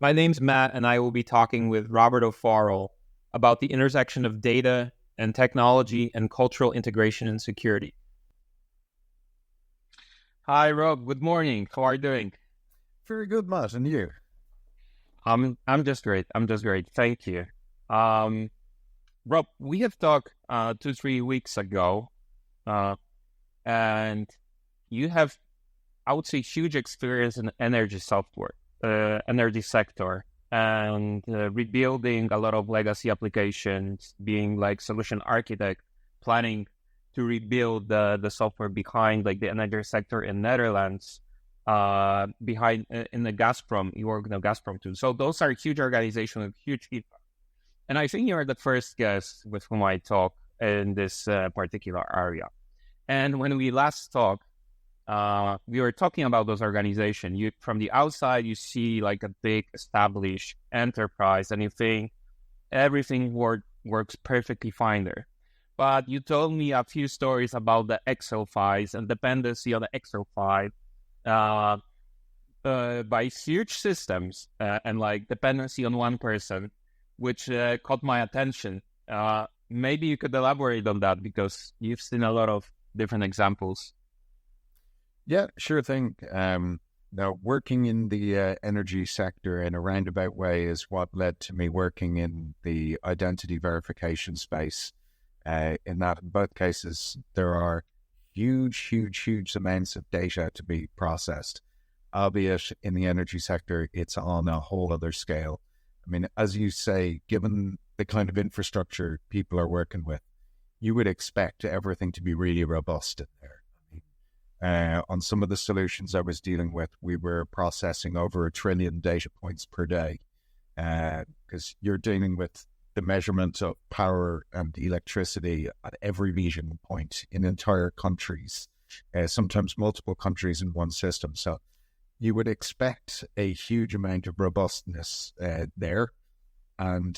My name's Matt, and I will be talking with Robert O'Farrell about the intersection of data and technology and cultural integration and security. Hi, Rob. Good morning. How are you doing? Very good, Matt. And you? I'm just great. I'm just great. Thank you. Um, Rob, we have talked 2, 3 weeks ago, uh, and you have, I would say, huge experience in energy software, energy sector, and rebuilding a lot of legacy applications, being like solution architect, planning to rebuild the software behind like the energy sector in Netherlands, behind in the Gazprom. You work in the Gazprom too. So those are huge organizations with huge impact. And I think you're the first guest with whom I talk in this particular area. And when we last talked, we were talking about those organizations. You, from the outside, you see like a big established enterprise, and you think everything works perfectly fine there. But you told me a few stories about the Excel files and dependency on the Excel file by huge systems and like dependency on one person, which caught my attention. Maybe you could elaborate on that because you've seen a lot of different examples. Yeah, sure thing. Now, working in the energy sector in a roundabout way is what led to me working in the identity verification space. In that, in both cases, there are huge amounts of data to be processed, albeit in the energy sector, it's on a whole other scale. I mean, as you say, given the kind of infrastructure people are working with, you would expect everything to be really robust in there. On some of the solutions I was dealing with, we were processing over 1 trillion data points per day because you're dealing with the measurement of power and electricity at every meeting point in entire countries, sometimes multiple countries in one system. So you would expect a huge amount of robustness there. And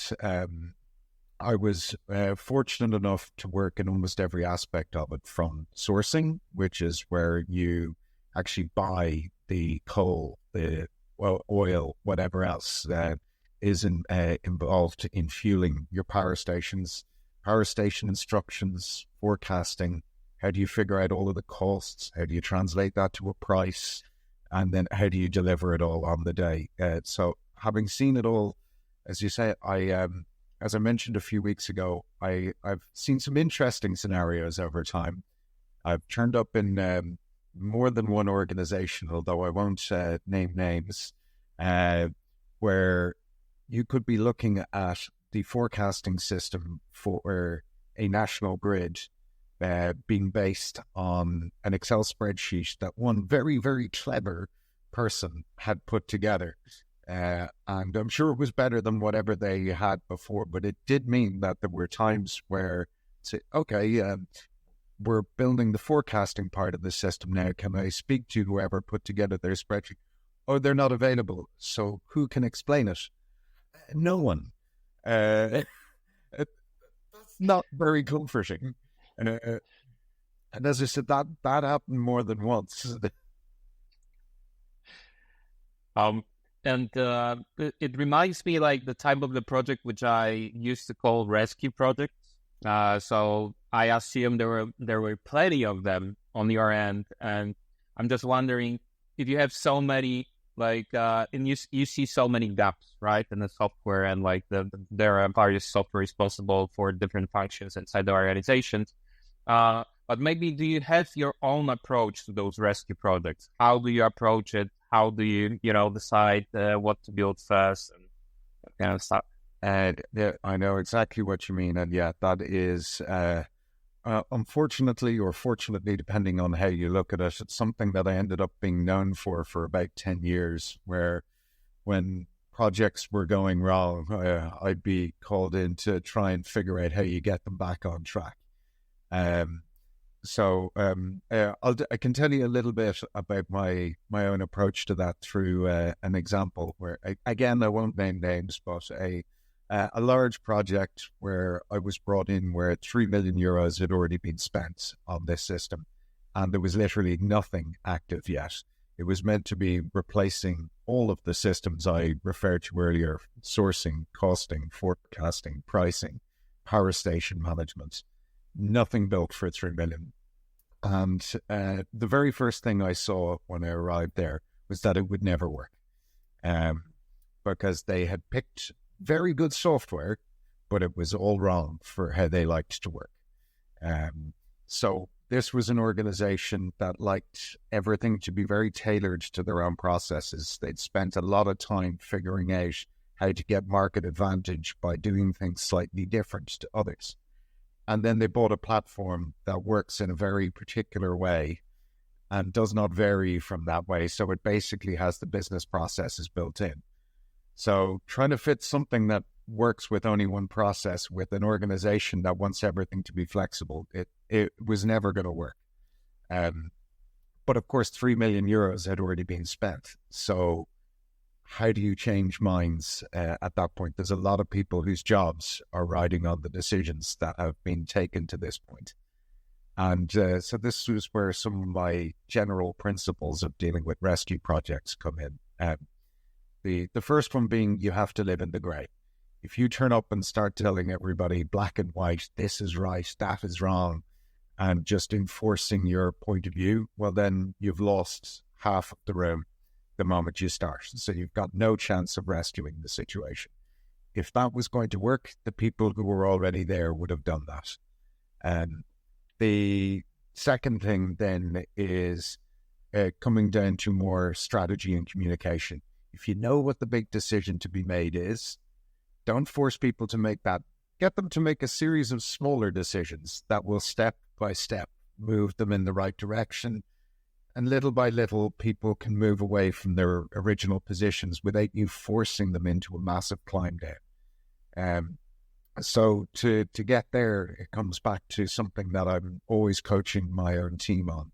I was fortunate enough to work in almost every aspect of it, from sourcing, which is where you actually buy the coal, the oil, whatever else that is involved in fueling your power stations, power station instructions, forecasting. How do you figure out all of the costs? How do you translate that to a price? And then how do you deliver it all on the day? So having seen it all, as you say, as I mentioned a few weeks ago, I've seen some interesting scenarios over time. I've turned up in more than one organization, although I won't name names, where you could be looking at the forecasting system for a national grid being based on an Excel spreadsheet that one very clever person had put together. And I'm sure it was better than whatever they had before, but it did mean that there were times where, say, okay, we're building the forecasting part of the system now. Can I speak to whoever put together their spreadsheet? Oh, they're not available. So who can explain it? No one. That's not very comforting. And as I said, that happened more than once. And it reminds me like the type of the project which I used to call rescue projects. So I assume there were plenty of them on your end, and I'm just wondering if you have so many and you see so many gaps, right, in the software, and like there are various software responsible for different functions inside the organizations. But maybe do you have your own approach to those rescue projects? How do you approach it? How do you, decide what to build first and that kind of stuff? Yeah, I know exactly what you mean. And yeah, that is, unfortunately or fortunately, depending on how you look at it, it's something that I ended up being known for about 10 years, where when projects were going wrong, I'd be called in to try and figure out how you get them back on track. So I can tell you a little bit about my own approach to that through an example where, again, I won't name names, but a large project where I was brought in where 3 million euros had already been spent on this system, and there was literally nothing active yet. It was meant to be replacing all of the systems I referred to earlier: sourcing, costing, forecasting, pricing, power station management. Nothing built for 3 million. And the very first thing I saw when I arrived there was that it would never work, because they had picked very good software, but it was all wrong for how they liked to work. So this was an organization that liked everything to be very tailored to their own processes. They'd spent a lot of time figuring out how to get market advantage by doing things slightly different to others. And then they bought a platform that works in a very particular way and does not vary from that way. So it basically has the business processes built in. So trying to fit something that works with only one process with an organization that wants everything to be flexible, it was never going to work. But of course, 3 million euros had already been spent. So how do you change minds at that point? There's a lot of people whose jobs are riding on the decisions that have been taken to this point. And so this was where some of my general principles of dealing with rescue projects come in. The first one being, you have to live in the grey. If you turn up and start telling everybody black and white, this is right, that is wrong, and just enforcing your point of view, well, then you've lost half of the room the moment you start. So you've got no chance of rescuing the situation. If that was going to work, the people who were already there would have done that. And the second thing then is coming down to more strategy and communication. If you know what the big decision to be made is, don't force people to make that. Get them to make a series of smaller decisions that will step by step move them in the right direction. And little by little, people can move away from their original positions without you forcing them into a massive climb down. So to get there, it comes back to something that I'm always coaching my own team on.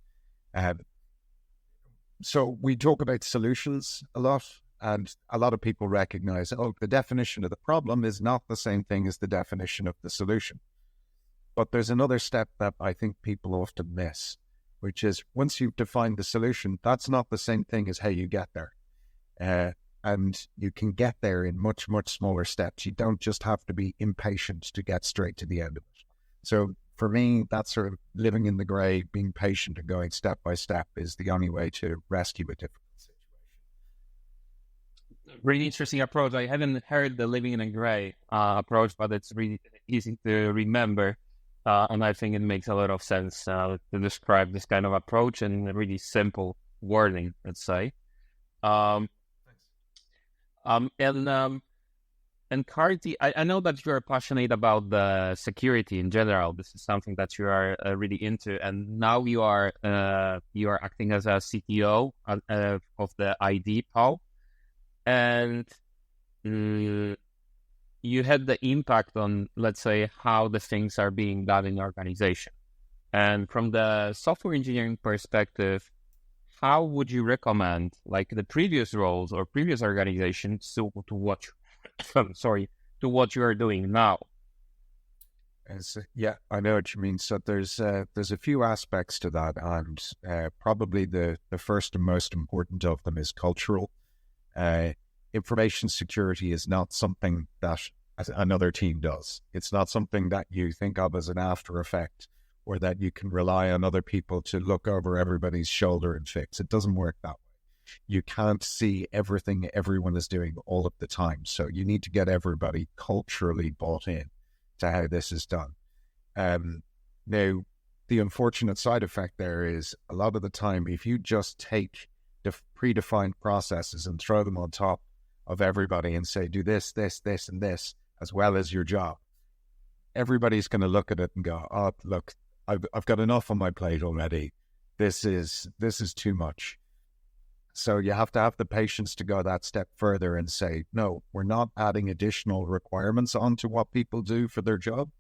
So we talk about solutions a lot, and a lot of people recognize, the definition of the problem is not the same thing as the definition of the solution. But there's another step that I think people often miss, which is once you've defined the solution, that's not the same thing as how you get there. And you can get there in much, much smaller steps. You don't just have to be impatient to get straight to the end of it. So for me, that sort of living in the grey, being patient and going step by step is the only way to rescue a difficult situation. Really interesting approach. I haven't heard the living in a grey approach, but it's really easy to remember. And I think it makes a lot of sense to describe this kind of approach in a really simple wording, let's say. And Carty, I know that you are passionate about the security in general. This is something that you are really into, and now you are acting as a CTO of the ID PO, and you had the impact on, let's say, how the things are being done in the organization. And from the software engineering perspective, how would you recommend, like, the previous roles or previous organizations to what you are doing now? Yeah, I know what you mean. So there's a few aspects to that, and probably the first and most important of them is cultural. Information security is not something that another team does. It's not something that you think of as an after effect, or that you can rely on other people to look over everybody's shoulder and fix. It doesn't work that way. You can't see everything everyone is doing all of the time. So you need to get everybody culturally bought in to how this is done. Now, the unfortunate side effect there is a lot of the time, if you just take the predefined processes and throw them on top of everybody and say, do this, this, this, and this, as well as your job, everybody's going to look at it and go, oh, look, I've got enough on my plate already. This is too much. So you have to have the patience to go that step further and say, no, we're not adding additional requirements onto what people do for their job.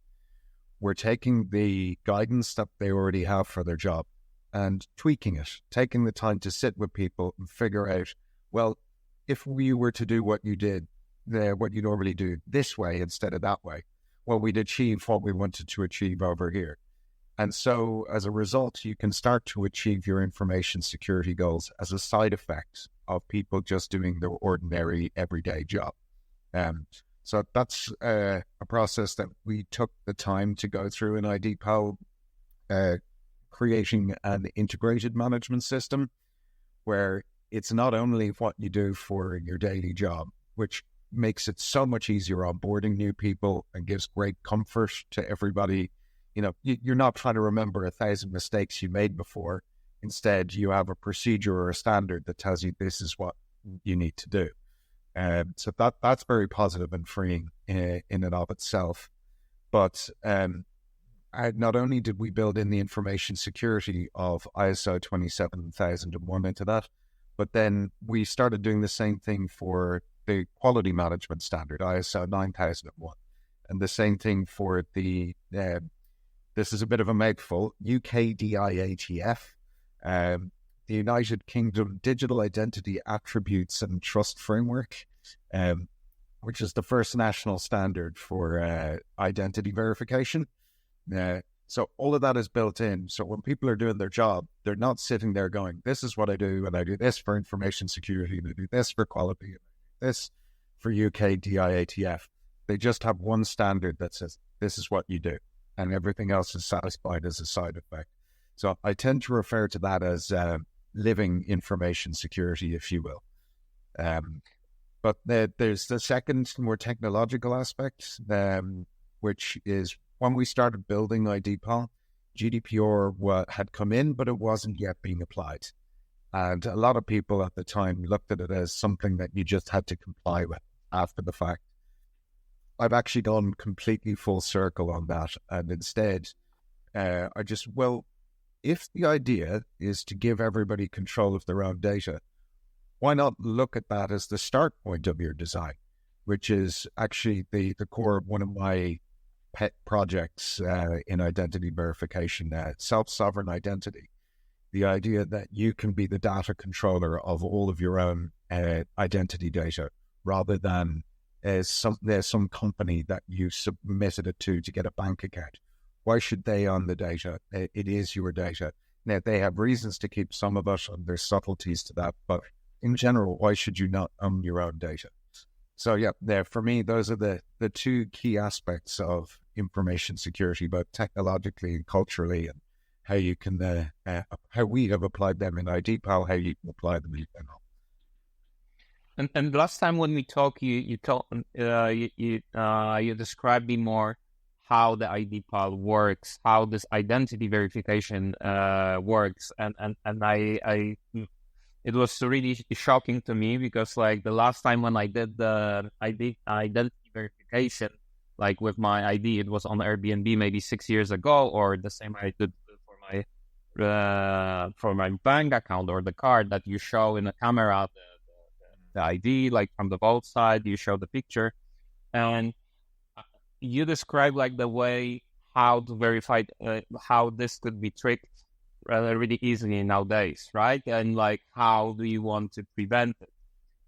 We're taking the guidance that they already have for their job and tweaking it, taking the time to sit with people and figure out, well, if we were to do what you did, what you normally do this way instead of that way, well, we'd achieve what we wanted to achieve over here. And so as a result, you can start to achieve your information security goals as a side effect of people just doing their ordinary everyday job. So that's a process that we took the time to go through in IDPAL, creating an integrated management system where it's not only what you do for your daily job, which makes it so much easier onboarding new people and gives great comfort to everybody. You know, you're not trying to remember 1,000 mistakes you made before. Instead, you have a procedure or a standard that tells you this is what you need to do. So that's very positive and freeing in and of itself. But not only did we build in the information security of ISO 27001 into that, but then we started doing the same thing for the quality management standard, ISO 9001, and the same thing for the, this is a bit of a mouthful, UKDIATF, the United Kingdom Digital Identity Attributes and Trust Framework, which is the first national standard for identity verification. So all of that is built in. So when people are doing their job, they're not sitting there going, this is what I do, and I do this for information security, and I do this for quality, and I do this for UKDIATF. They just have one standard that says, this is what you do, and everything else is satisfied as a side effect. So I tend to refer to that as living information security, if you will. But there's the second, more technological aspect, which is when we started building IDPAL, GDPR had come in, but it wasn't yet being applied. And a lot of people at the time looked at it as something that you just had to comply with after the fact. I've actually gone completely full circle on that. And instead, if the idea is to give everybody control of their own data, why not look at that as the start point of your design, which is actually the core of one of my pet projects in identity verification, self-sovereign identity. The idea that you can be the data controller of all of your own identity data, rather than there's some company that you submitted it to get a bank account. Why should they own the data? It is your data. Now, they have reasons to keep some of it, and there's subtleties to that, but in general, why should you not own your own data? So yeah, for me, those are the two key aspects of information security, both technologically and culturally, and how you can, how we have applied them in IDPAL, how you can apply them in general. And last time when we talked, you described me more how the IDPAL works, how this identity verification works, and it was really shocking to me, because like the last time when I did identity verification, like with my ID, it was on Airbnb maybe 6 years ago, or the same I did for my bank account or the card that you show in the camera, the ID, like from the both side, you show the picture, and you describe like the way how to verify how this could be tricked really easily nowadays, right? And like, how do you want to prevent it?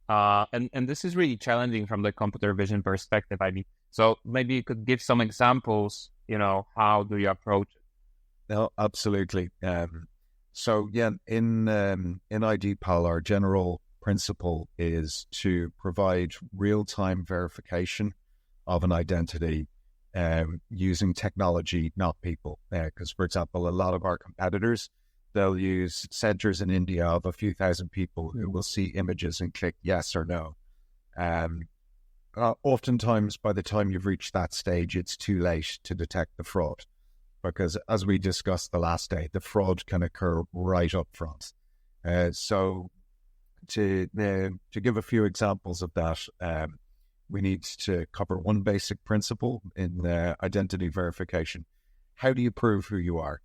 And this is really challenging from the computer vision perspective. I mean, so maybe you could give some examples, how do you approach it? No, absolutely. So yeah, in IDPAL, our general principle is to provide real-time verification of an identity using technology, not people. Because, for example, a lot of our competitors, they'll use centers in India of a few thousand people who will see images and click yes or no. Oftentimes, by the time you've reached that stage, it's too late to detect the fraud. Because as we discussed the last day, the fraud can occur right up front. So to give a few examples of that, we need to cover one basic principle in identity verification. How do you prove who you are?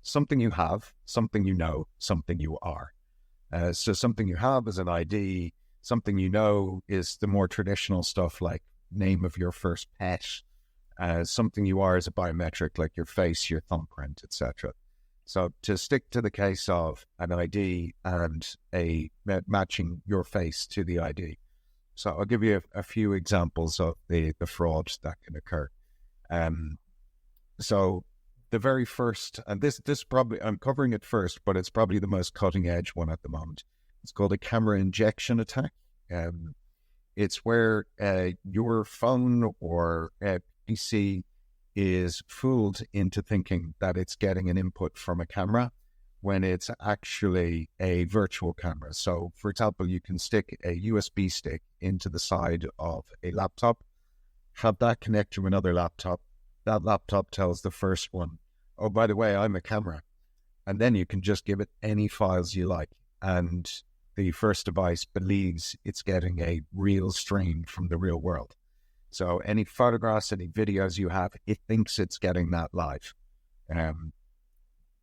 Something you have, something you know, something you are. So something you have is an ID. Something you know is the more traditional stuff like name of your first pet. Something you are is a biometric like your face, your thumbprint, etc. So to stick to the case of an ID and matching your face to the ID. So I'll give you a few examples of the fraud that can occur. So the very first, and this probably, I'm covering it first, but it's probably the most cutting edge one at the moment. It's called a camera injection attack. It's where your phone or PC is fooled into thinking that it's getting an input from a camera when it's actually a virtual camera. So, for example, you can stick a USB stick into the side of a laptop, have that connect to another laptop. That laptop tells the first one, oh, by the way, I'm a camera. And then you can just give it any files you like. And the first device believes it's getting a real stream from the real world. So any photographs, any videos you have, it thinks it's getting that live.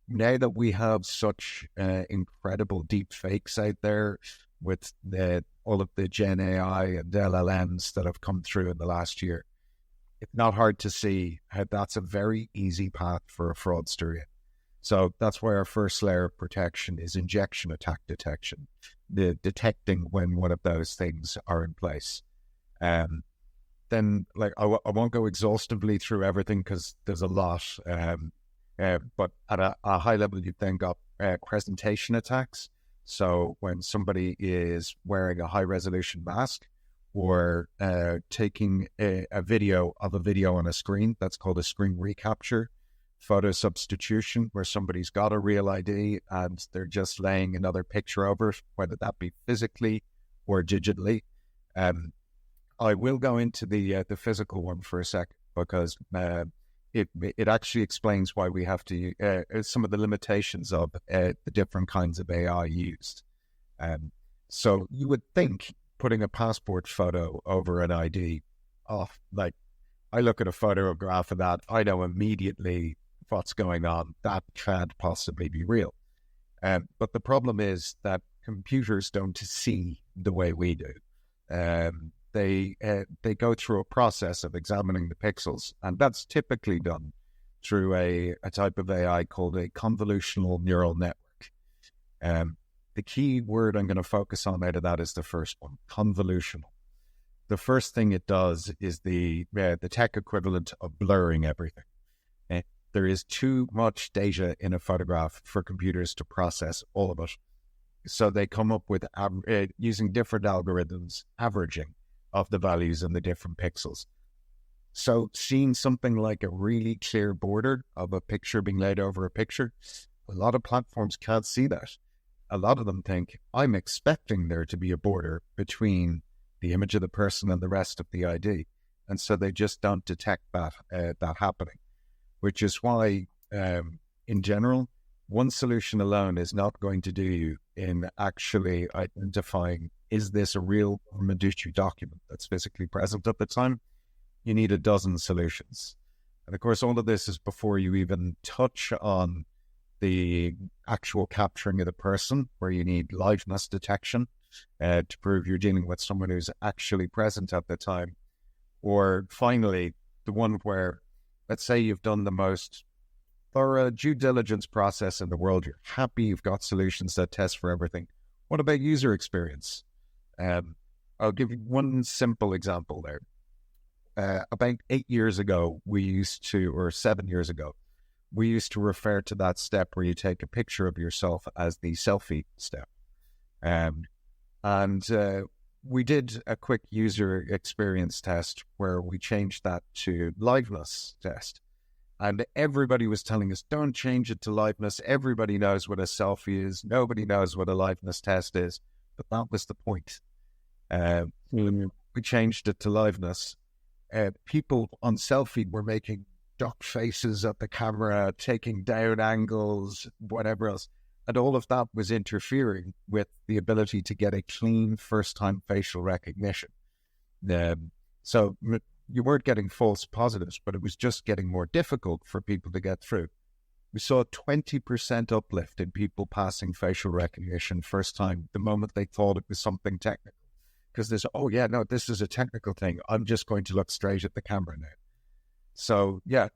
Now that we have such incredible deep fakes out there with all of the Gen AI and LLMs that have come through in the last year, it's not hard to see how that's a very easy path for a fraudster in. So that's why our first layer of protection is injection attack detection, the detecting when one of those things are in place. Then, like, I won't go exhaustively through everything because there's a lot. But at a high level, you've then got presentation attacks. So when somebody is wearing a high-resolution mask or taking a video of a video on a screen, that's called a screen recapture. Photo substitution, where somebody's got a real ID and they're just laying another picture over it, whether that be physically or digitally. I will go into the physical one for a sec because it actually explains why we have to some of the limitations of the different kinds of AI used. So you would think putting a passport photo over an ID, like I look at a photograph of that, I know immediately what's going on. That can't possibly be real. But the problem is that computers don't see the way we do. They go through a process of examining the pixels, and that's typically done through a type of AI called a convolutional neural network. The key word I'm going to focus on out of that is the first one, convolutional. The first thing it does is the tech equivalent of blurring everything. There is too much data in a photograph for computers to process all of it. So they come up with, using different algorithms, averaging of the values in the different pixels. So seeing something like a really clear border of a picture being laid over a picture, a lot of platforms can't see that. A lot of them think, I'm expecting there to be a border between the image of the person and the rest of the ID. And so they just don't detect that happening, which is why, in general, one solution alone is not going to do you in actually identifying, is this a real Medici document that's physically present at the time? You need a dozen solutions. And of course, all of this is before you even touch on the actual capturing of the person, where you need liveness detection to prove you're dealing with someone who's actually present at the time. Or finally, the one where, let's say you've done the most thorough due diligence process in the world. You're happy, you've got solutions that test for everything. What about user experience? I'll give you one simple example there. About 8 years ago, or 7 years ago, we used to refer to that step where you take a picture of yourself as the selfie step. And we did a quick user experience test where we changed that to liveness test. And everybody was telling us, don't change it to liveness. Everybody knows what a selfie is. Nobody knows what a liveness test is. But that was the point. We changed it to liveness. People on selfie were making duck faces at the camera, taking down angles, whatever else. And all of that was interfering with the ability to get a clean first-time facial recognition. So you weren't getting false positives, but it was just getting more difficult for people to get through. We saw a 20% uplift in people passing facial recognition first time the moment they thought it was something technical. Because there's, oh yeah, no, this is a technical thing. I'm just going to look straight at the camera now. So yeah,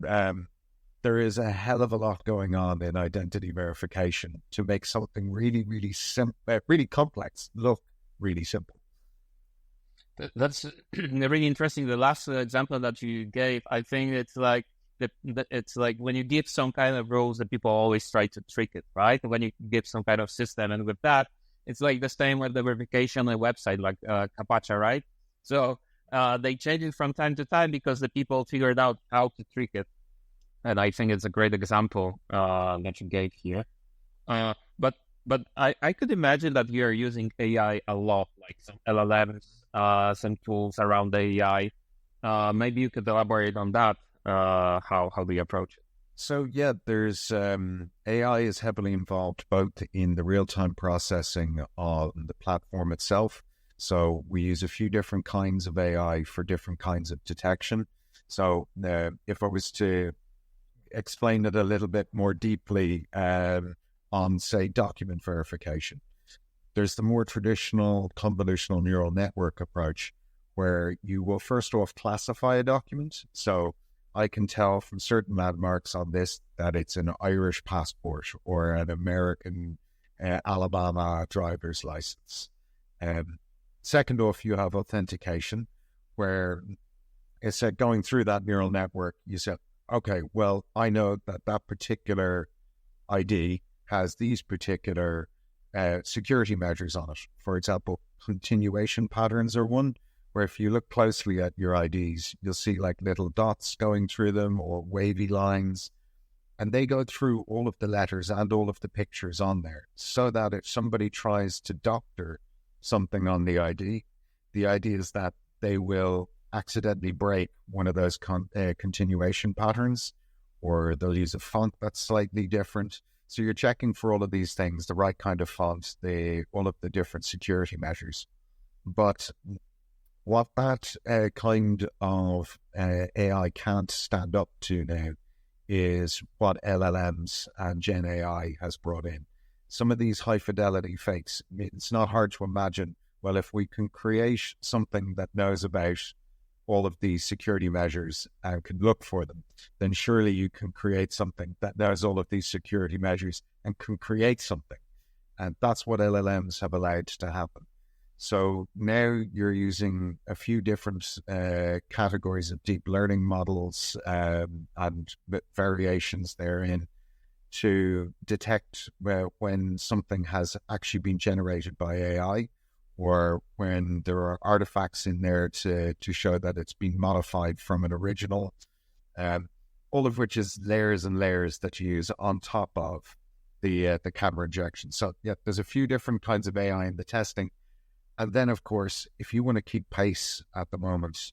there is a hell of a lot going on in identity verification to make something really, really simple, really complex look really simple. That's really interesting. The last example that you gave, I think it's like it's like when you give some kind of rules, that people always try to trick it, right? When you give some kind of system, and with that, it's like the same with the verification on a website, like CAPTCHA, right? So they change it from time to time because the people figured out how to trick it. And I think it's a great example that you gave here. But I could imagine that you are using AI a lot, like some LLMs, some tools around the AI. Maybe you could elaborate on that. How do you approach it? So yeah, there's AI is heavily involved both in the real-time processing of the platform itself. So we use a few different kinds of AI for different kinds of detection. So if I was to explain it a little bit more deeply on, say, document verification, there's the more traditional convolutional neural network approach where you will first off classify a document. So I can tell from certain landmarks on this that it's an Irish passport or an American Alabama driver's license. Second off, you have authentication, where it's going through that neural network. You said, okay, well, I know that that particular ID has these particular security measures on it. For example, continuation patterns are one, where if you look closely at your IDs, you'll see like little dots going through them or wavy lines. And they go through all of the letters and all of the pictures on there, so that if somebody tries to doctor something on the idea is that they will accidentally break one of those continuation patterns, or they'll use a font that's slightly different. So you're checking for all of these things, the right kind of font, all of the different security measures. But what that kind of AI can't stand up to now is what LLMs and Gen AI has brought in. Some of these high fidelity fakes, it's not hard to imagine, well, if we can create something that knows about all of these security measures and can look for them, then surely you can create something that knows all of these security measures and can create something. And that's what LLMs have allowed to happen. So now you're using a few different categories of deep learning models and variations therein to detect when something has actually been generated by AI, or when there are artifacts in there to show that it's been modified from an original, all of which is layers and layers that you use on top of the camera injection. So yeah, there's a few different kinds of AI in the testing. And then, of course, if you want to keep pace at the moment,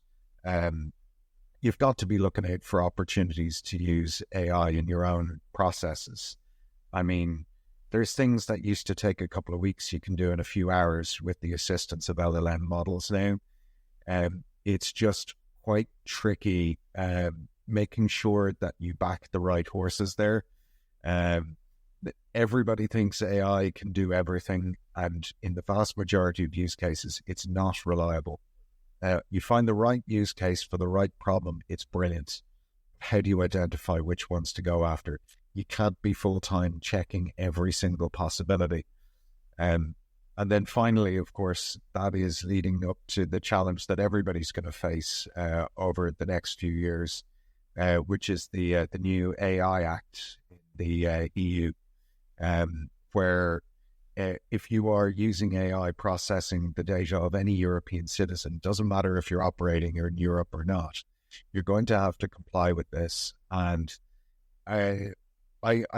you've got to be looking out for opportunities to use AI in your own processes. I mean, there's things that used to take a couple of weeks you can do in a few hours with the assistance of LLM models now. It's just quite tricky making sure that you back the right horses there. Everybody thinks AI can do everything, and in the vast majority of use cases, it's not reliable. You find the right use case for the right problem, it's brilliant. How do you identify which ones to go after? You can't be full-time checking every single possibility. And then finally, of course, that is leading up to the challenge that everybody's going to face over the next few years, which is the new AI Act in the EU, where if you are using AI processing the data of any European citizen, doesn't matter if you're operating in Europe or not, you're going to have to comply with this. And I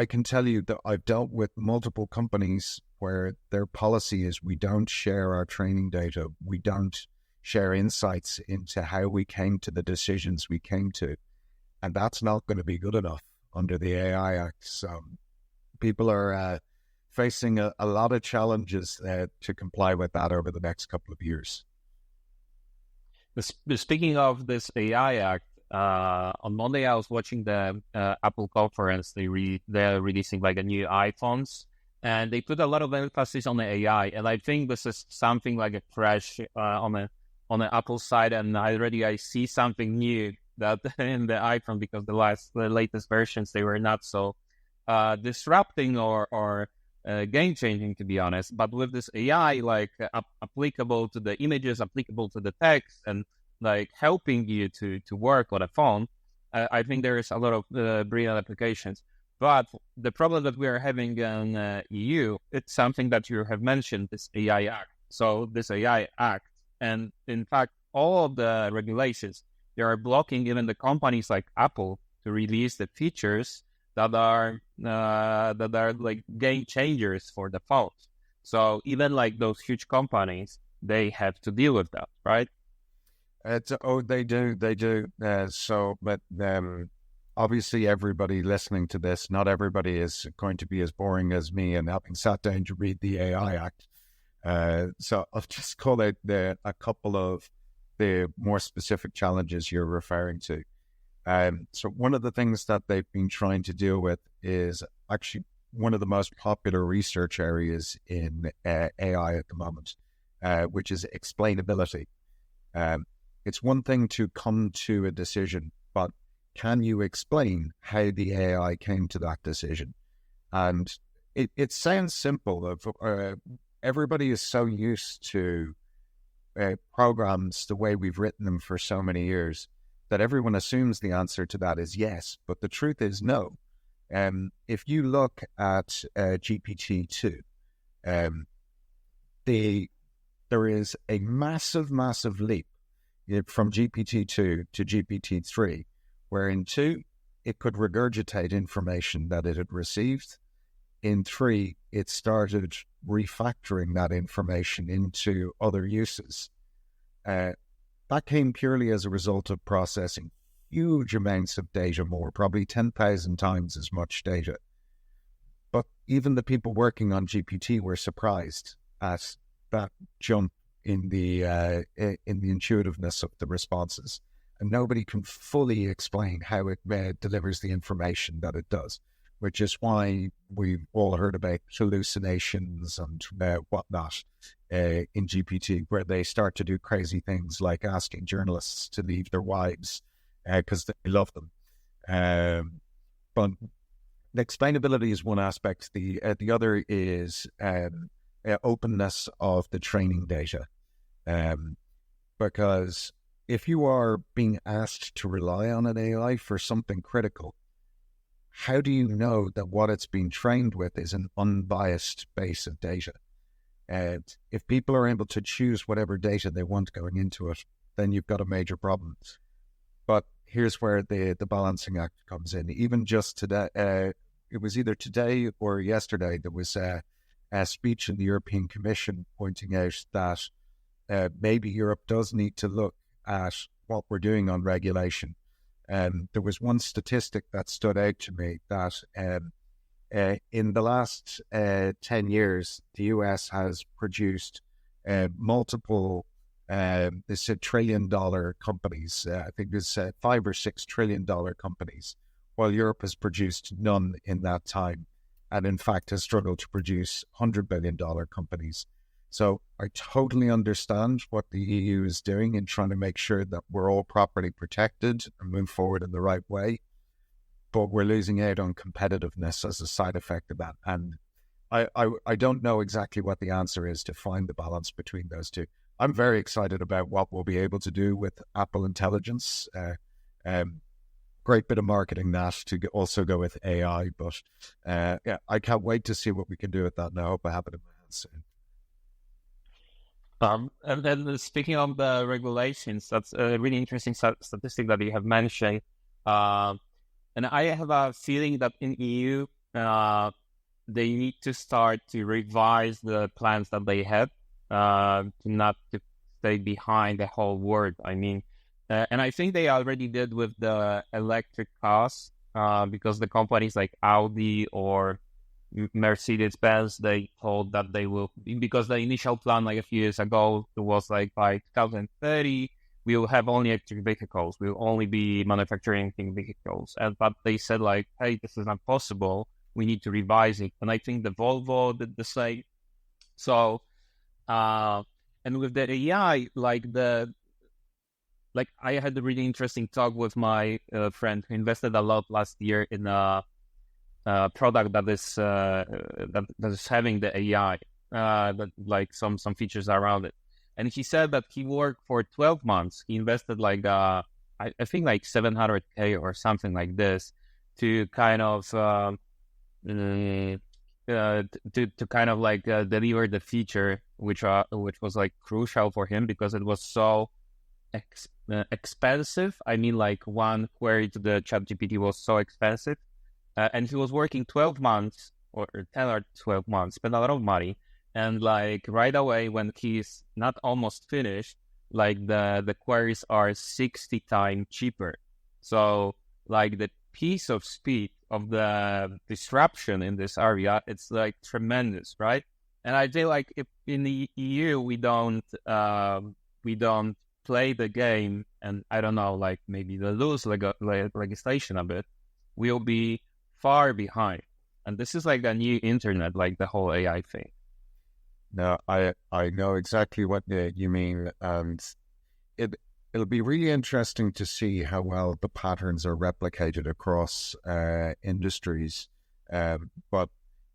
can tell you that I've dealt with multiple companies where their policy is we don't share our training data, we don't share insights into how we came to the decisions we came to. And that's not going to be good enough under the AI Act. So people are facing a lot of challenges to comply with that over the next couple of years. Speaking of this AI Act, on Monday I was watching the Apple conference. They're releasing like a new iPhones, and they put a lot of emphasis on the AI. And I think this is something like a fresh on the Apple side. And I see something new that in the iPhone, because the latest versions, they were not so disrupting or game changing, to be honest. But with this AI, like applicable to the images, applicable to the text, and like helping you to work on a phone, I think there is a lot of brilliant applications. But the problem that we are having in EU, it's something that you have mentioned, this AI Act. So this AI Act, and in fact, all of the regulations, they are blocking even the companies like Apple to release the features that are like game changers for the phones. So even like those huge companies, they have to deal with that, right? They do. But obviously, everybody listening to this, not everybody is going to be as boring as me and having sat down to read the AI Act. So I'll just call out a couple of the more specific challenges you're referring to. So one of the things that they've been trying to deal with is actually one of the most popular research areas in AI at the moment, which is explainability. It's one thing to come to a decision, but can you explain how the AI came to that decision? And it sounds simple. Everybody is so used to programs the way we've written them for so many years that everyone assumes the answer to that is yes. But the truth is no. If you look at GPT-2, there is a massive leap from GPT-2 to GPT-3, where in 2, it could regurgitate information that it had received. In 3, it started refactoring that information into other uses. That came purely as a result of processing huge amounts of data more, probably 10,000 times as much data. But even the people working on GPT were surprised at that jump in the intuitiveness of the responses. And nobody can fully explain how it delivers the information that it does, which is why we've all heard about hallucinations and whatnot in GPT, where they start to do crazy things like asking journalists to leave their wives because they love them. But the explainability is one aspect. The other is openness of the training data. Because if you are being asked to rely on an AI for something critical, how do you know that what it's being trained with is an unbiased base of data? And if people are able to choose whatever data they want going into it, then you've got a major problem. But here's where the balancing act comes in. Even just today, it was either today or yesterday, there was a speech in the European Commission pointing out that maybe Europe does need to look at what we're doing on regulation. There was one statistic that stood out to me that in the last 10 years, the US has produced multiple this $1 trillion companies. I think there's $5 or $6 trillion companies, while Europe has produced none in that time, and in fact has struggled to produce $100 billion companies. So I totally understand what the EU is doing in trying to make sure that we're all properly protected and move forward in the right way, but we're losing out on competitiveness as a side effect of that. And I don't know exactly what the answer is to find the balance between those two. I'm very excited about what we'll be able to do with Apple Intelligence. Great bit of marketing that to also go with AI, but yeah, I can't wait to see what we can do with that now. I hope I have it in my hands soon. And then speaking of the regulations, that's a really interesting statistic that you have mentioned. And I have a feeling that in EU, they need to start to revise the plans that they have, to not to stay behind the whole world. I mean, and I think they already did with the electric cars, because the companies like Audi or Mercedes-Benz, they told that they will, because the initial plan like a few years ago was like by 2030, we will have only electric vehicles. We will only be manufacturing vehicles. But they said like, hey, this is not possible. We need to revise it. And I think the Volvo did the same. So, and with the AI, I had a really interesting talk with my friend who invested a lot last year in a product that is having the AI, that like some features around it. And he said that he worked for 12 months. He invested like a I think like 700K or something like this to kind of to kind of like deliver the feature, which was like crucial for him because it was so expensive. I mean, like one query to the ChatGPT was so expensive, and he was working 12 months or 10 or 12 months, spent a lot of money, and like right away when he's not almost finished, like the queries are 60 times cheaper. So like the piece of speed of the disruption in this area, it's like tremendous, right? And I feel like if in the EU we don't play the game, and I don't know, like maybe the loose legislation a bit, we'll be far behind. And this is like a new internet, like the whole AI thing. No, I know exactly what you mean, and it'll be really interesting to see how well the patterns are replicated across industries. But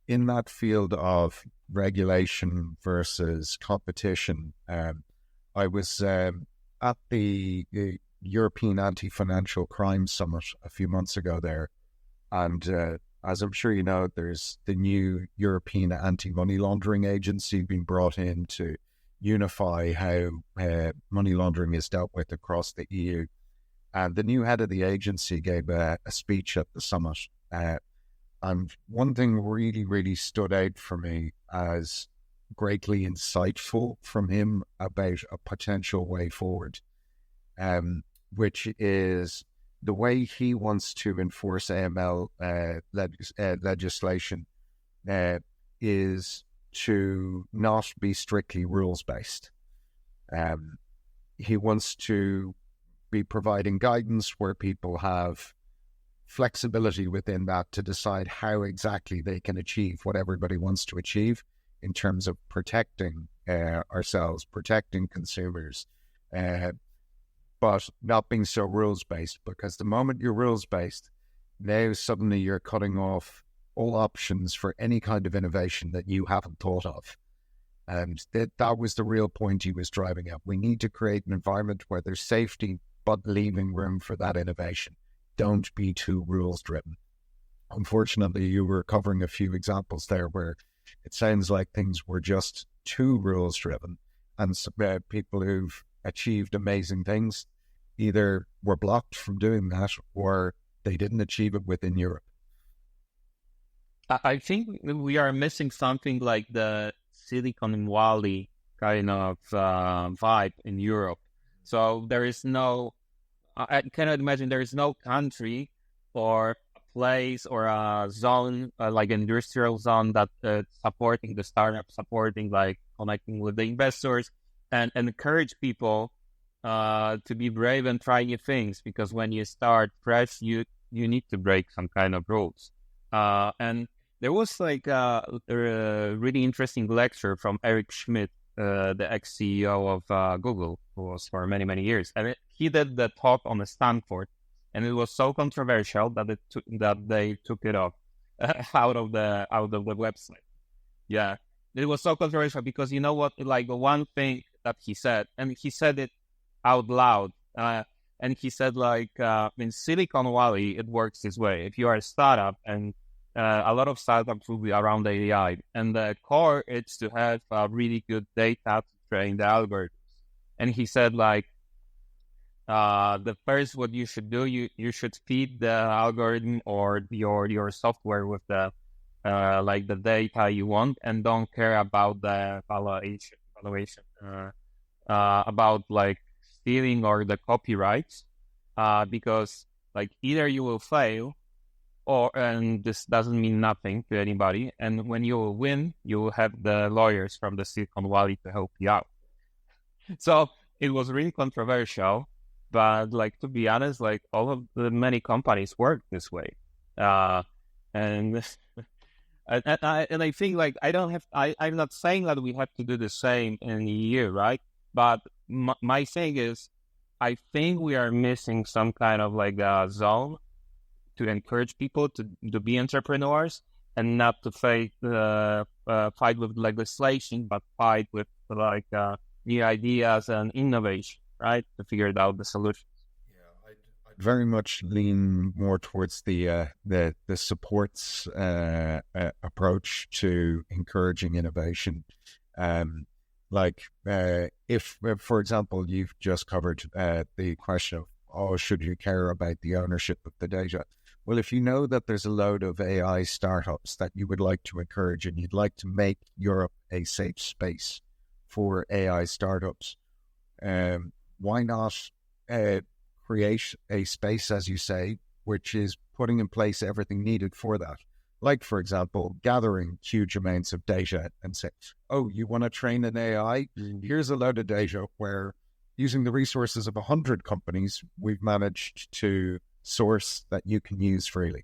in that field of regulation versus competition, I was at the European Anti-Financial Crime Summit a few months ago there, and as I'm sure you know, there's the new European Anti-Money Laundering Agency being brought in to unify how money laundering is dealt with across the EU. And the new head of the agency gave a speech at the summit. And one thing really, really stood out for me as greatly insightful from him about a potential way forward, which is the way he wants to enforce AML legislation is to not be strictly rules-based. He wants to be providing guidance where people have flexibility within that to decide how exactly they can achieve what everybody wants to achieve in terms of protecting ourselves, protecting consumers, but not being so rules-based, because the moment you're rules-based, now suddenly you're cutting off all options for any kind of innovation that you haven't thought of. And that was the real point he was driving at. We need to create an environment where there's safety, but leaving room for that innovation. Don't be too rules-driven. Unfortunately, you were covering a few examples there where it sounds like things were just too rules-driven, and people who've achieved amazing things either were blocked from doing that or they didn't achieve it within Europe. I think we are missing something like the Silicon Valley kind of vibe in Europe. So there is no, I cannot imagine there is no country or a place or a zone, like an industrial zone that supporting the startup, supporting like connecting with the investors and encourage people to be brave and try new things, because when you start fresh, you need to break some kind of rules. And there was like a really interesting lecture from Eric Schmidt, the ex-CEO of Google, who was for many, many years. And he did the talk on Stanford, and it was so controversial that they took it off out of the website. Yeah, it was so controversial because you know what? Like the one thing that he said, and he said it out loud, and he said like in Silicon Valley it works this way. If you are a startup, and a lot of startups will be around AI, and the core is to have really good data to train the algorithms. And he said like the first what you should do, you should feed the algorithm or your software with the like the data you want, and don't care about the valuation about like stealing or the copyrights, because like either you will fail, and this doesn't mean nothing to anybody, and when you will win, you will have the lawyers from the Silicon Valley to help you out. So it was really controversial, but like to be honest, like all of the many companies work this way, and I think like I'm not saying that we have to do the same in the EU, right? But my thing is, I think we are missing some kind of like a zone to encourage people to be entrepreneurs, and not to fight with legislation, but fight with like new ideas and innovation, right? To figure out the solutions. very much lean more towards the supports approach to encouraging innovation. If, for example, you've just covered the question of, oh, should you care about the ownership of the data? Well, if you know that there's a load of AI startups that you would like to encourage and you'd like to make Europe a safe space for AI startups, why not create a space, as you say, which is putting in place everything needed for that? Like, for example, gathering huge amounts of data and say, oh, you want to train an AI? Here's a load of data where, using the resources of 100 companies, we've managed to source that you can use freely.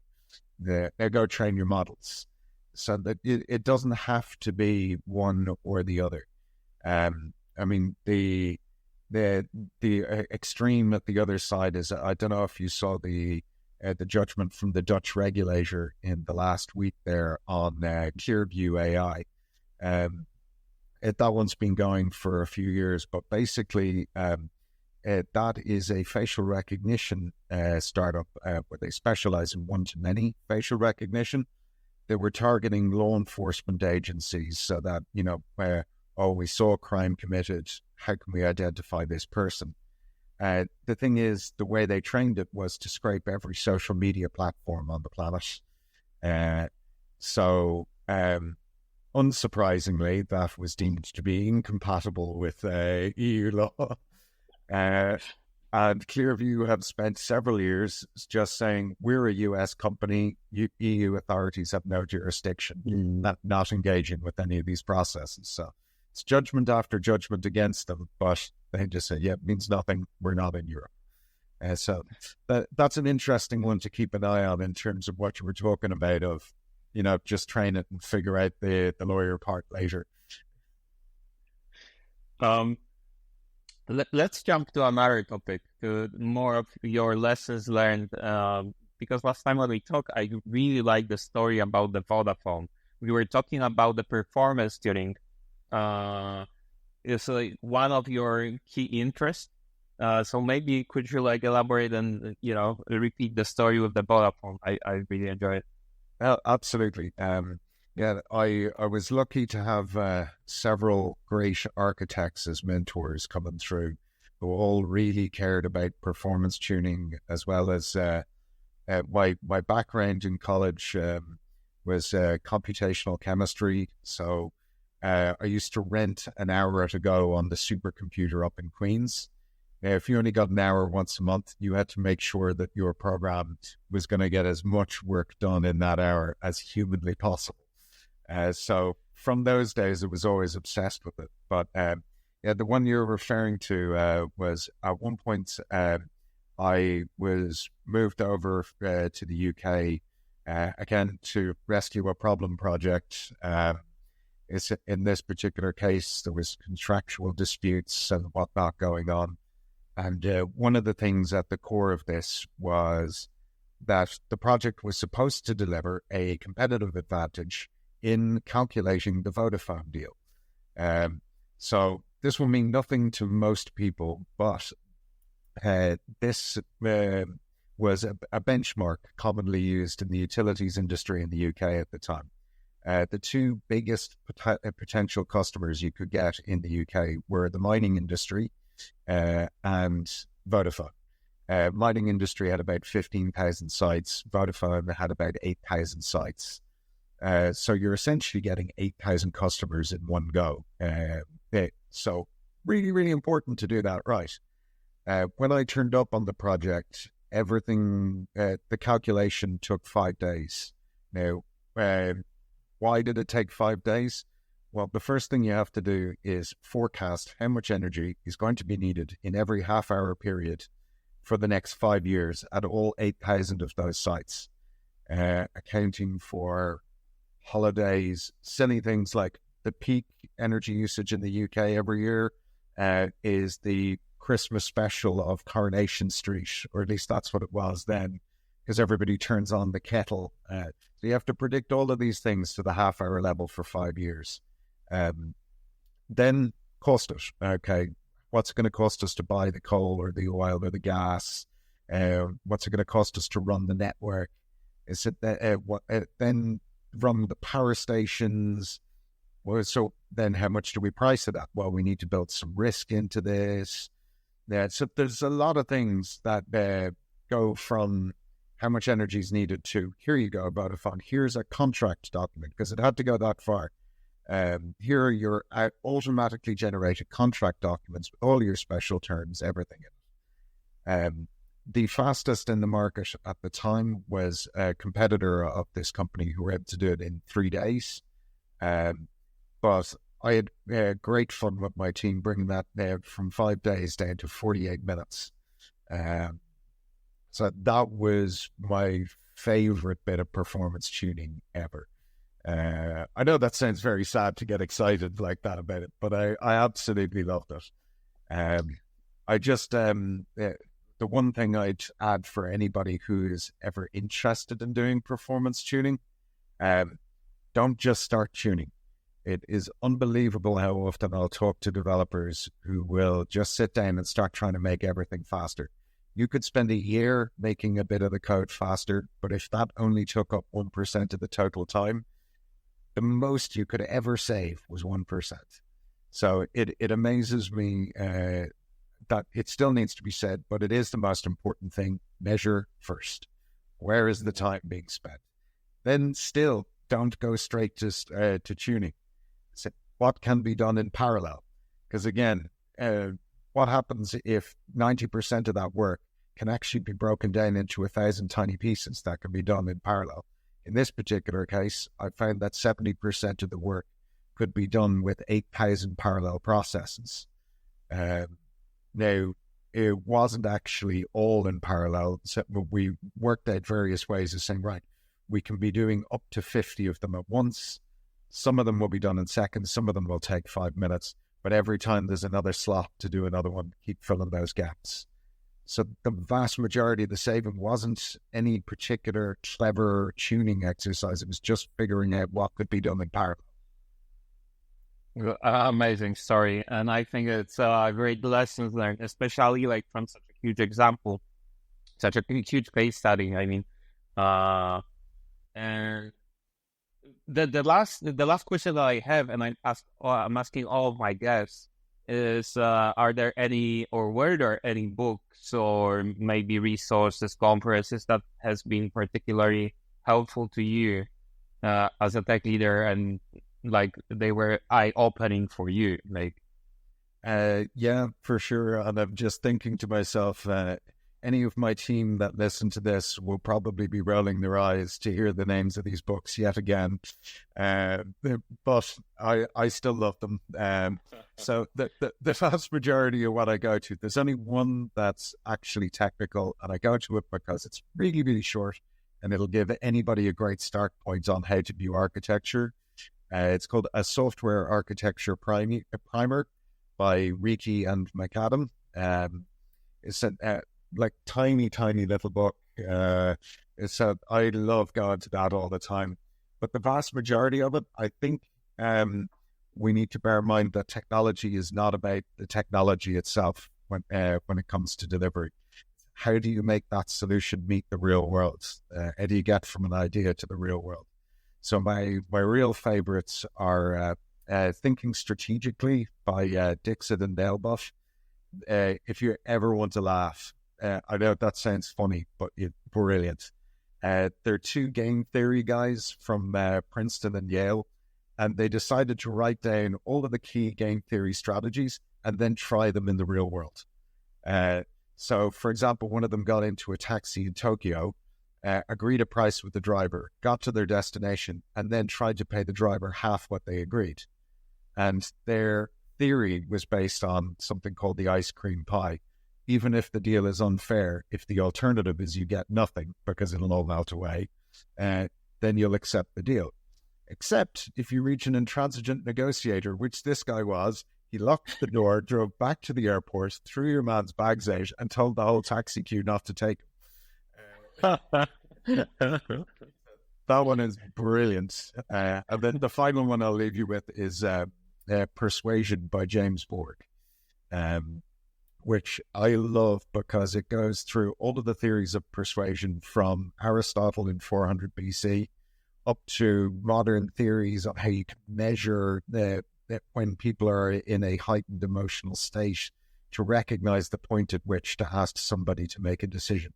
Now go train your models. So that it doesn't have to be one or the other. I mean, the extreme at the other side is, I don't know if you saw the judgment from the Dutch regulator in the last week there on ClearView AI. That one's been going for a few years, but basically that is a facial recognition startup where they specialize in one-to-many facial recognition. They were targeting law enforcement agencies so that, we saw a crime committed, how can we identify this person? The thing is, the way they trained it was to scrape every social media platform on the planet. Unsurprisingly, that was deemed to be incompatible with EU law. And ClearView have spent several years just saying, we're a US company, EU authorities have no jurisdiction, not engaging with any of these processes. So it's judgment after judgment against them, but they just say, yeah, it means nothing, we're not in Europe. So that's an interesting one to keep an eye on in terms of what you were talking about of, just train it and figure out the lawyer part later. Let's jump to another topic, to more of your lessons learned. Because last time when we talked, I really liked the story about the Vodafone. We were talking about the performance tuning. It's like one of your key interests. So maybe could you elaborate and repeat the story with the Vodafone? I really enjoy it. Well, absolutely. I was lucky to have several great architects as mentors coming through who all really cared about performance tuning, as well as my background in college was computational chemistry. So I used to rent an hour to go on the supercomputer up in Queens. If you only got an hour once a month, you had to make sure that your program was going to get as much work done in that hour as humanly possible. So from those days, I was always obsessed with it. But the one you're referring to was at one point I was moved over to the UK again to rescue a problem project. In this particular case, there was contractual disputes and whatnot going on. And one of the things at the core of this was that the project was supposed to deliver a competitive advantage in calculating the Vodafone deal. So this will mean nothing to most people, but this was a benchmark commonly used in the utilities industry in the UK at the time. The two biggest potential customers you could get in the UK were the mining industry and Vodafone. Mining industry had about 15,000 sites. Vodafone had about 8,000 sites. So you're essentially getting 8,000 customers in one go. So really, really important to do that right. When I turned up on the project, everything, the calculation took 5 days. Now, why did it take 5 days? Well, the first thing you have to do is forecast how much energy is going to be needed in every half-hour period for the next 5 years at all 8,000 of those sites, accounting for holidays, silly things like the peak energy usage in the UK every year is the Christmas special of Coronation Street, or at least that's what it was then, because everybody turns on the kettle. So you have to predict all of these things to the half-hour level for 5 years. Then cost it. Okay, what's it going to cost us to buy the coal or the oil or the gas? What's it going to cost us to run the network? Is it then run the power stations? Well, so then how much do we price it at? Well, we need to build some risk into this. Yeah, so there's a lot of things that go from how much energy is needed to, here you go, Vodafone, here's a contract document, because it had to go that far. Here are your automatically generated contract documents with all your special terms, everything in it. The fastest in the market at the time was a competitor of this company who were able to do it in 3 days. But I had great fun with my team bringing that from 5 days down to 48 minutes. So that was my favorite bit of performance tuning ever. I know that sounds very sad to get excited like that about it, but I absolutely loved it. I just, the one thing I'd add for anybody who is ever interested in doing performance tuning, don't just start tuning. It is unbelievable how often I'll talk to developers who will just sit down and start trying to make everything faster. You could spend a year making a bit of the code faster, but if that only took up 1% of the total time, the most you could ever save was 1%. So it amazes me that it still needs to be said, but it is the most important thing. Measure first. Where is the time being spent? Then still don't go straight to tuning. So what can be done in parallel? Because again, what happens if 90% of that work can actually be broken down into 1,000 tiny pieces that can be done in parallel? In this particular case, I found that 70% of the work could be done with 8,000 parallel processes. Now, it wasn't actually all in parallel. So we worked out various ways of saying, right, we can be doing up to 50 of them at once. Some of them will be done in seconds. Some of them will take 5 minutes. But every time there's another slot to do another one, keep filling those gaps. So the vast majority of the saving wasn't any particular clever tuning exercise. It was just figuring out what could be done in parallel. Amazing story. And I think it's a great lessons learned, especially like from such a huge example, such a huge case study. I mean, and the last question that I have, and I'm asking all of my guests, is were there any books or maybe resources, conferences that has been particularly helpful to you as a tech leader, and like they were eye-opening for you? Like, yeah, for sure. And I'm just thinking to myself, any of my team that listen to this will probably be rolling their eyes to hear the names of these books yet again. But I still love them. So the vast majority of what I go to, there's only one that's actually technical, and I go to it because it's really, really short, and it'll give anybody a great start point on how to view architecture. It's called A Software Architecture Primer by Riki and McAdam. It's a like tiny little book. I love going to that all the time. But the vast majority of it, I think we need to bear in mind that technology is not about the technology itself when it comes to delivery. How do you make that solution meet the real world? How do you get from an idea to the real world? So my real favorites are Thinking Strategically by Dixit and Delboff. If you ever want to laugh, I know that sounds funny, but it's brilliant. They're two game theory guys from Princeton and Yale, and they decided to write down all of the key game theory strategies and then try them in the real world. So, for example, one of them got into a taxi in Tokyo, agreed a price with the driver, got to their destination, and then tried to pay the driver half what they agreed. And their theory was based on something called the ice cream pie. Even if the deal is unfair, if the alternative is you get nothing because it'll all melt away, then you'll accept the deal. Except if you reach an intransigent negotiator, which this guy was, he locked the door, drove back to the airport, threw your man's bags out, and told the whole taxi queue not to take him. That one is brilliant. And then the final one I'll leave you with is Persuasion by James Borg. which I love because it goes through all of the theories of persuasion from Aristotle in 400 BC up to modern theories on how you can measure that when people are in a heightened emotional state to recognize the point at which to ask somebody to make a decision.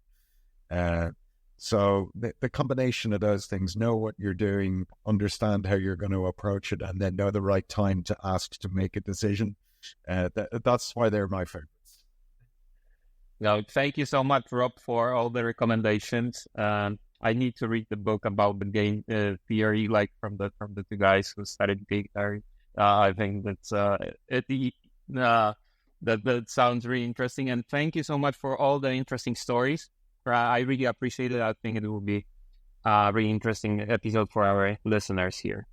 So the combination of those things, know what you're doing, understand how you're going to approach it, and then know the right time to ask to make a decision. That's why they're my favorites. No, thank you so much, Rob, for all the recommendations. I need to read the book about the game theory, like from the two guys who studied game theory. I think that sounds really interesting. And thank you so much for all the interesting stories. I really appreciate it. I think it will be a really interesting episode for our listeners here.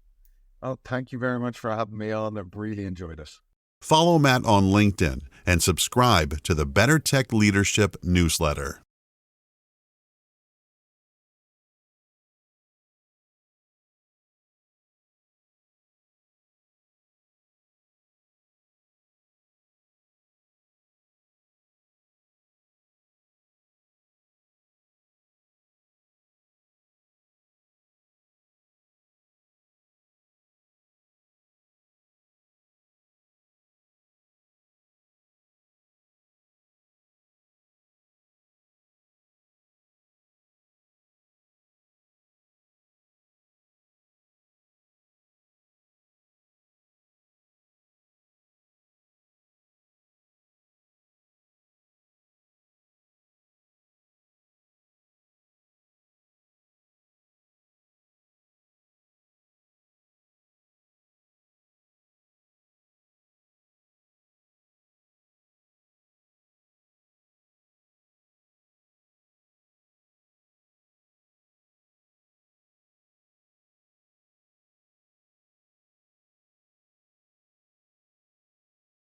Oh, thank you very much for having me on. I've really enjoyed it. Follow Matt on LinkedIn and subscribe to the Better Tech Leadership newsletter.